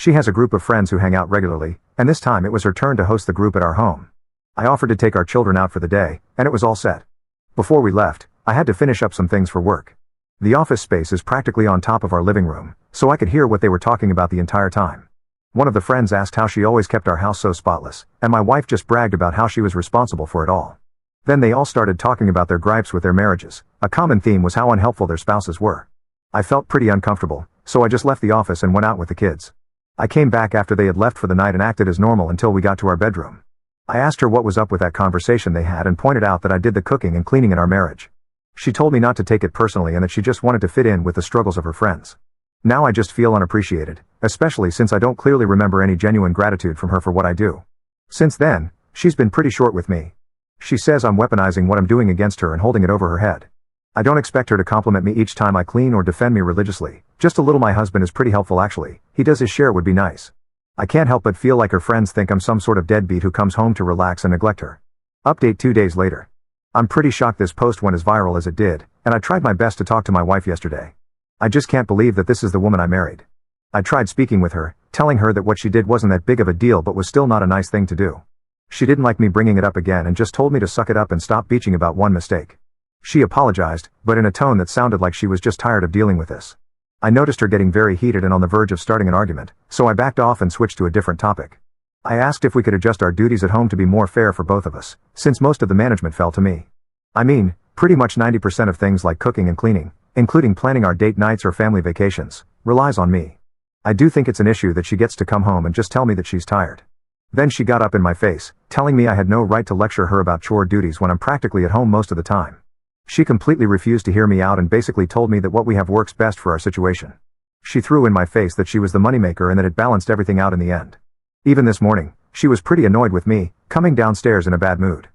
She has a group of friends who hang out regularly, and this time it was her turn to host the group at our home. I offered to take our children out for the day, and it was all set. Before we left, I had to finish up some things for work. The office space is practically on top of our living room, so I could hear what they were talking about the entire time. One of the friends asked how she always kept our house so spotless, and my wife just bragged about how she was responsible for it all. Then they all started talking about their gripes with their marriages. A common theme was how unhelpful their spouses were. I felt pretty uncomfortable, so I just left the office and went out with the kids. I came back after they had left for the night and acted as normal until we got to our bedroom. I asked her what was up with that conversation they had and pointed out that I did the cooking and cleaning in our marriage. She told me not to take it personally and that she just wanted to fit in with the struggles of her friends. Now I just feel unappreciated, especially since I don't clearly remember any genuine gratitude from her for what I do. Since then, she's been pretty short with me. She says I'm weaponizing what I'm doing against her and holding it over her head. I don't expect her to compliment me each time I clean or defend me religiously. Just a little. My husband is pretty helpful actually. He does his share would be nice. I can't help but feel like her friends think I'm some sort of deadbeat who comes home to relax and neglect her. Update 2 days later. I'm pretty shocked this post went as viral as it did, and I tried my best to talk to my wife yesterday. I just can't believe that this is the woman I married. I tried speaking with her, telling her that what she did wasn't that big of a deal but was still not a nice thing to do. She didn't like me bringing it up again and just told me to suck it up and stop bitching about one mistake. She apologized, but in a tone that sounded like she was just tired of dealing with this. I noticed her getting very heated and on the verge of starting an argument, so I backed off and switched to a different topic. I asked if we could adjust our duties at home to be more fair for both of us, since most of the management fell to me. I mean, pretty much 90% of things like cooking and cleaning, including planning our date nights or family vacations, relies on me. I do think it's an issue that she gets to come home and just tell me that she's tired. Then she got up in my face, telling me I had no right to lecture her about chore duties when I'm practically at home most of the time. She completely refused to hear me out and basically told me that what we have works best for our situation. She threw in my face that she was the moneymaker and that it balanced everything out in the end. Even this morning, she was pretty annoyed with me, coming downstairs in a bad mood.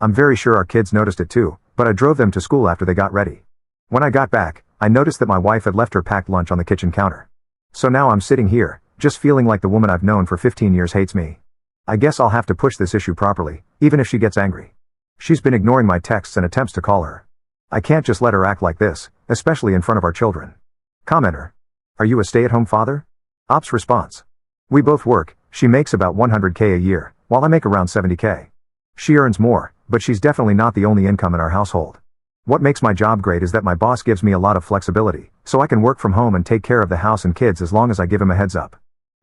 I'm very sure our kids noticed it too, but I drove them to school after they got ready. When I got back, I noticed that my wife had left her packed lunch on the kitchen counter. So now I'm sitting here, just feeling like the woman I've known for 15 years hates me. I guess I'll have to push this issue properly, even if she gets angry. She's been ignoring my texts and attempts to call her. I can't just let her act like this, especially in front of our children. Commenter. Are you a stay-at-home father? Ops response. We both work. She makes about $100K a year, while I make around $70K. She earns more, but she's definitely not the only income in our household. What makes my job great is that my boss gives me a lot of flexibility, so I can work from home and take care of the house and kids as long as I give him a heads up.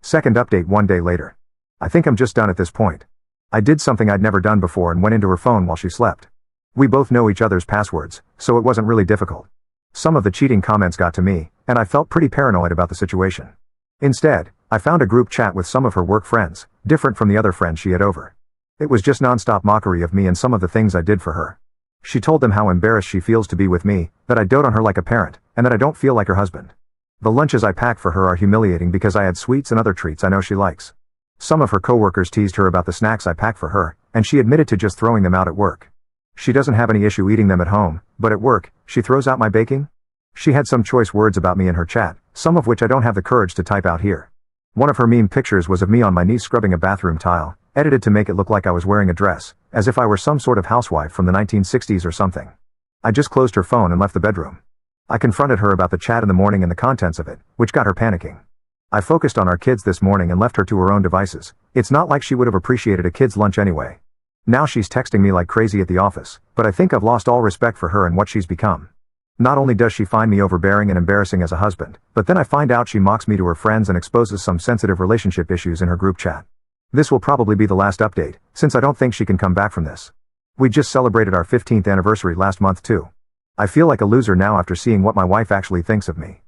Second update 1 day later. I think I'm just done at this point. I did something I'd never done before and went into her phone while she slept. We both know each other's passwords, so it wasn't really difficult. Some of the cheating comments got to me, and I felt pretty paranoid about the situation. Instead, I found a group chat with some of her work friends, different from the other friends she had over. It was just nonstop mockery of me and some of the things I did for her. She told them how embarrassed she feels to be with me, that I dote on her like a parent, and that I don't feel like her husband. The lunches I pack for her are humiliating because I add sweets and other treats I know she likes. Some of her coworkers teased her about the snacks I pack for her, and she admitted to just throwing them out at work. She doesn't have any issue eating them at home, but at work, she throws out my baking? She had some choice words about me in her chat, some of which I don't have the courage to type out here. One of her meme pictures was of me on my knees scrubbing a bathroom tile, edited to make it look like I was wearing a dress, as if I were some sort of housewife from the 1960s or something. I just closed her phone and left the bedroom. I confronted her about the chat in the morning and the contents of it, which got her panicking. I focused on our kids this morning and left her to her own devices. It's not like she would have appreciated a kid's lunch anyway. Now she's texting me like crazy at the office, but I think I've lost all respect for her and what she's become. Not only does she find me overbearing and embarrassing as a husband, but then I find out she mocks me to her friends and exposes some sensitive relationship issues in her group chat. This will probably be the last update, since I don't think she can come back from this. We just celebrated our 15th anniversary last month too. I feel like a loser now after seeing what my wife actually thinks of me.